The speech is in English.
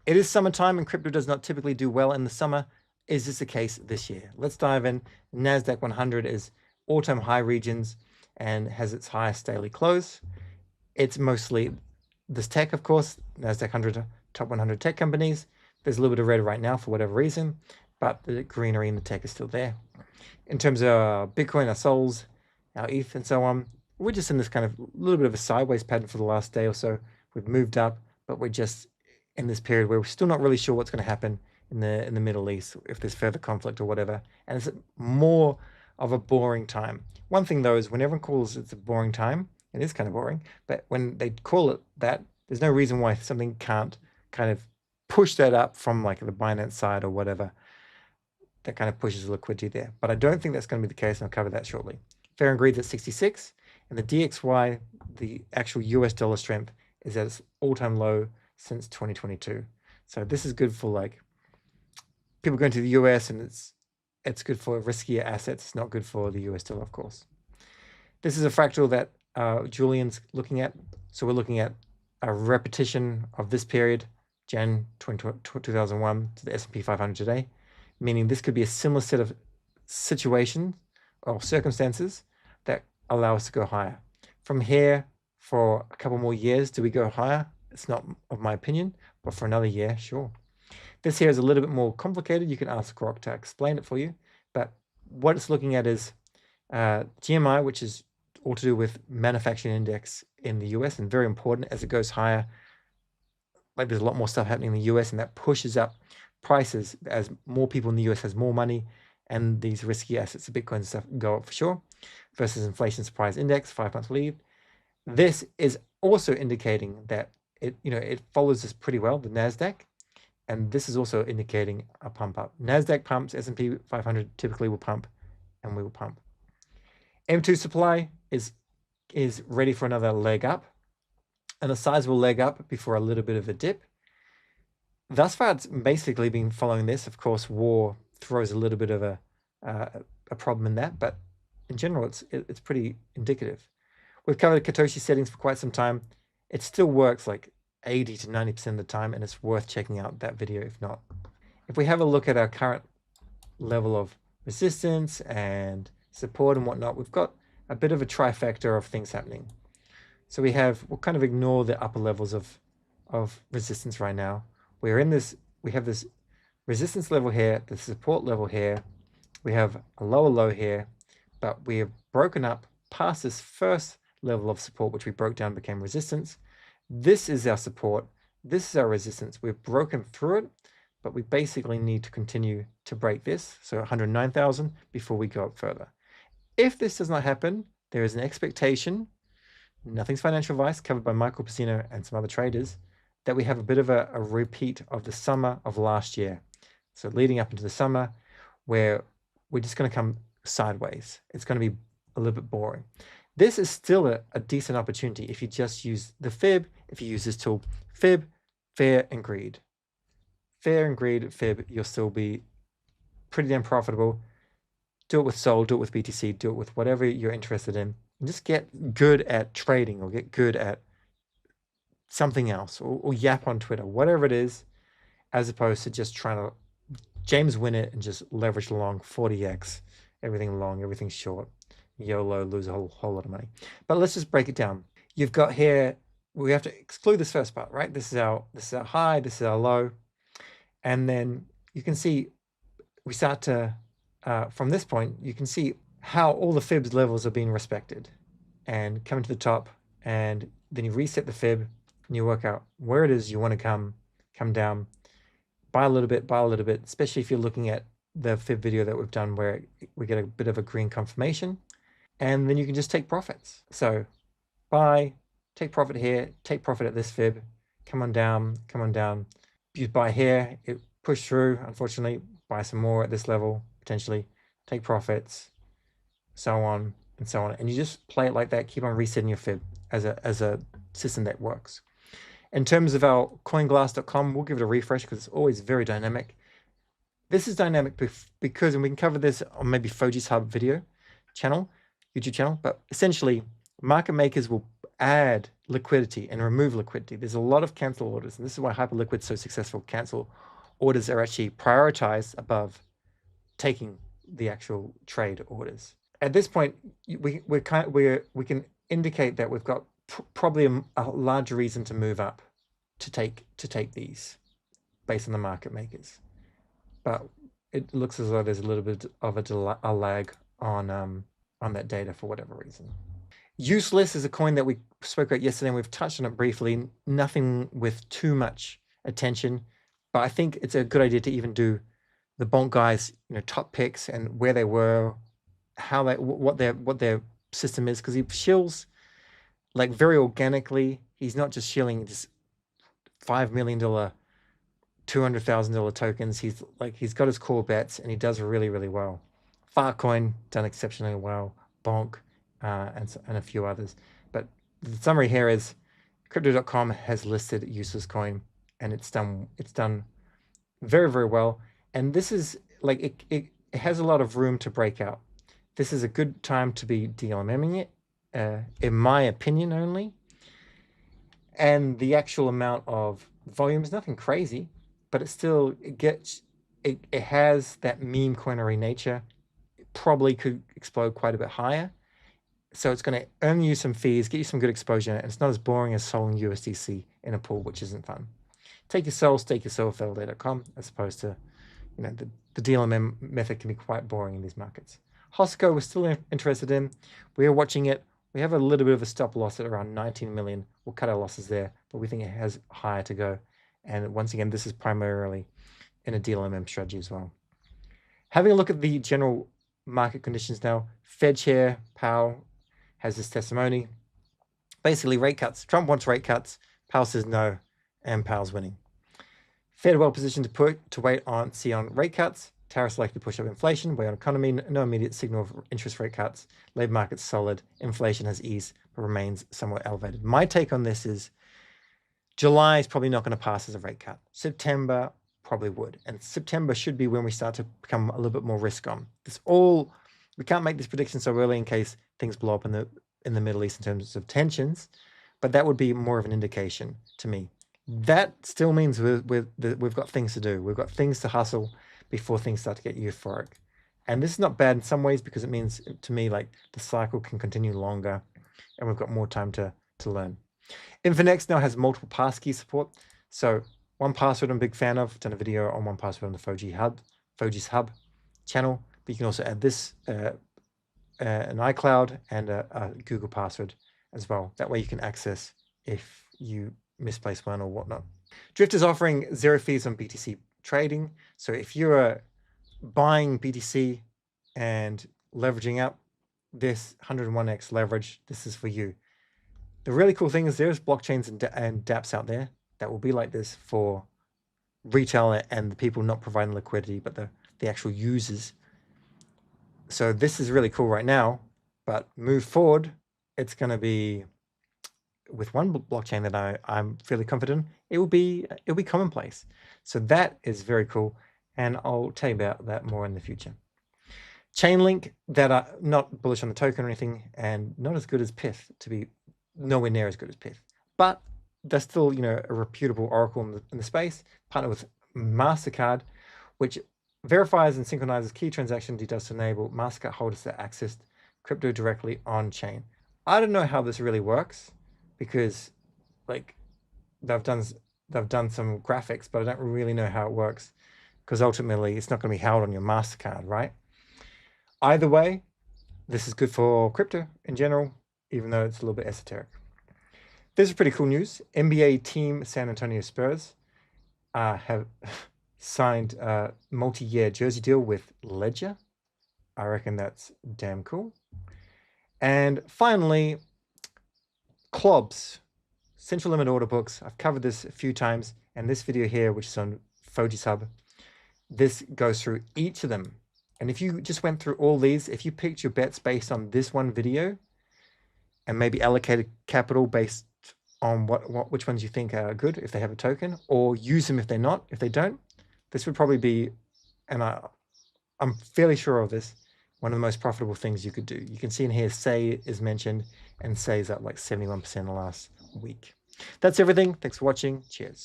It is summertime and crypto does not typically do well in the summer. Is this the case this year? Let's dive in. NASDAQ 100 is all-time high regions and has its highest daily close. It's mostly this tech, of course, NASDAQ 100, top 100 tech companies. There's a little bit of red right now for whatever reason, but the greenery in the tech is still there. In terms of Bitcoin, our Sols, our ETH, and so on, we're just in this kind of little bit of a sideways pattern for the last day or so. We've moved up, but we're just in this period where we're still not really sure what's going to happen in the Middle East, if there's further conflict or whatever. And it's more of a boring time. One thing though is when everyone calls it a boring time, it is kind of boring, but when they call it that, there's no reason why something can't kind of push that up from like the Binance side or whatever. That kind of pushes the liquidity there. But I don't think that's going to be the case, and I'll cover that shortly. Fair and Greed's at 66, and the DXY, the actual US dollar strength, is at its all-time low since 2022. So this is good for like people going to the US, and it's good for riskier assets. It's not good for the US dollar, of course. This is a fractal that Julian's looking at. So we're looking at a repetition of this period, Jan 2001 to the S&P 500 today, meaning this could be a similar set of situations or circumstances that allow us to go higher. From here, for a couple more years, do we go higher? It's not of my opinion, but for another year, sure. This here is a little bit more complicated. You can ask Grok to explain it for you, but what it's looking at is GMI, which is all to do with manufacturing index in the US, and very important as it goes higher. Like there's a lot more stuff happening in the US, and that pushes up prices as more people in the US has more money, and these risky assets, the Bitcoin and stuff, go up for sure. Versus inflation surprise index, 5 month lead. This is also indicating that it follows this pretty well, the NASDAQ, and this is also indicating a pump up. NASDAQ pumps, S&P 500 typically will pump, and we will pump. M2 supply is ready for another leg up, and a sizable leg up before a little bit of a dip. Thus far, it's basically been following this. Of course, war throws a little bit of a problem in that, but in general, it's pretty indicative. We've covered Katoshi settings for quite some time. It still works like 80 to 90% of the time, and it's worth checking out that video if not. If we have a look at our current level of resistance and support and whatnot, we've got a bit of a trifecta of things happening. So we'll kind of ignore the upper levels of resistance right now. We have this resistance level here, the support level here. We have a lower low here, but we have broken up past this first level of support, which we broke down, became resistance. This is our support. This is our resistance. We've broken through it, but we basically need to continue to break this. So 109,000 before we go up further. If this does not happen, there is an expectation, nothing's financial advice, covered by Michael Pacino and some other traders, that we have a bit of a repeat of the summer of last year. So leading up into the summer, where we're just going to come sideways. It's going to be a little bit boring. This is still a decent opportunity if you just use the fib, if you use this tool, fib, fair and greed. Fair and greed, fib, you'll still be pretty damn profitable. Do it with Sol, do it with BTC, do it with whatever you're interested in. And just get good at trading or get good at something else or yap on Twitter, whatever it is, as opposed to just trying to James win it and just leverage along 40x, everything long, everything short. YOLO, lose a whole lot of money. But let's just break it down. You've got here, we have to exclude this first part, right? This is our high, this is our low. And then you can see we start to, from this point, you can see how all the fibs levels are being respected and coming to the top, and then you reset the fib and you work out where it is you want to come down, buy a little bit, especially if you're looking at the fib video that we've done where we get a bit of a green confirmation, and then you can just take profits. So buy, take profit here, take profit at this fib, come on down. You buy here, it push through, unfortunately, buy some more at this level, potentially, take profits, so on and so on. And you just play it like that, keep on resetting your fib as a system that works. In terms of our coinglass.com, we'll give it a refresh because it's always very dynamic. This is dynamic because, and we can cover this on maybe Foji's Hub video channel, YouTube channel, but essentially market makers will add liquidity and remove liquidity. There's a lot of cancel orders, and this is why Hyperliquid's so successful. Cancel orders are actually prioritized above taking the actual trade orders. At this point, we can indicate that we've got probably a larger reason to move up to take these based on the market makers, but it looks as though there's a little bit of a lag on that data for whatever reason. Useless is a coin that we spoke about yesterday, and we've touched on it briefly. Nothing with too much attention, but I think it's a good idea to even do the bonk guys, top picks and where they were, how they what their system is, because he shills like very organically. He's not just shilling just $5 million, $200,000 tokens. He's got his core bets, and he does really, really well. Filecoin done exceptionally well, bonk, and a few others. But the summary here is crypto.com has listed useless coin, and it's done very, very well. And this is like it has a lot of room to break out. This is a good time to be DLMMing it, in my opinion only. And the actual amount of volume is nothing crazy, but it has that meme coinery nature. It probably could explode quite a bit higher. So it's going to earn you some fees, get you some good exposure, and it's not as boring as selling USDC in a pool, which isn't fun. Take your soul, stake your soul, Solflare.com, as opposed to, the DLMM method can be quite boring in these markets. Hosco, we're still interested in. We are watching it. We have a little bit of a stop loss at around 19 million. We'll cut our losses there, but we think it has higher to go. And once again, this is primarily in a DLMM strategy as well. Having a look at the general market conditions now, Fed Chair Powell has this testimony. Basically, rate cuts. Trump wants rate cuts. Powell says no, and Powell's winning. Fed well positioned to wait on rate cuts. Tariffs likely to push up inflation, weigh on economy, no immediate signal of interest rate cuts. Labor market's solid. Inflation has eased, but remains somewhat elevated. My take on this is July is probably not going to pass as a rate cut. September probably would. And September should be when we start to become a little bit more risk on. We can't make this prediction so early in case things blow up in the Middle East in terms of tensions, but that would be more of an indication to me. That still means we've got things to do. We've got things to hustle before things start to get euphoric. And this is not bad in some ways, because it means to me like the cycle can continue longer and we've got more time to learn. Infinex now has multiple passkey support. So 1Password I'm a big fan of. Done a video on 1Password on the Foji's Hub channel. But you can also add this, an iCloud and a Google password as well. That way you can access if you misplace one or whatnot. Drift is offering 0 fees on BTC trading. So if you're buying BTC and leveraging up this 101x leverage, this is for you. The really cool thing is there's blockchains and dApps out there that will be like this for retail and the people not providing liquidity, but the actual users. So this is really cool right now, but move forward, it's going to be with one blockchain that I'm fairly confident it'll be commonplace. So that is very cool, and I'll tell you about that more in the future. Chainlink, that are not bullish on the token or anything, and not as good as Pyth, to be nowhere near as good as Pyth, but they're still a reputable oracle in the space. Partner with MasterCard, which verifies and synchronizes key transaction details to enable MasterCard holders to access crypto directly on chain. I don't know how this really works, because they've done some graphics, but I don't really know how it works, because ultimately it's not going to be held on your MasterCard, right? Either way, this is good for crypto in general, even though it's a little bit esoteric. This is pretty cool news. NBA team San Antonio Spurs have signed a multi-year jersey deal with Ledger. I reckon that's damn cool. And finally, CLOBs, central limit order books. I've covered this a few times, and this video here, which is on Foji's Hub, this goes through each of them. And if you just went through all these, if you picked your bets based on this one video and maybe allocated capital based on which ones you think are good if they have a token, or use them if they're not, if they don't, this would probably be, and I'm fairly sure of this, one of the most profitable things you could do. You can see in here, Say is mentioned. and say is up like 71% in the last week. That's everything. Thanks for watching. Cheers.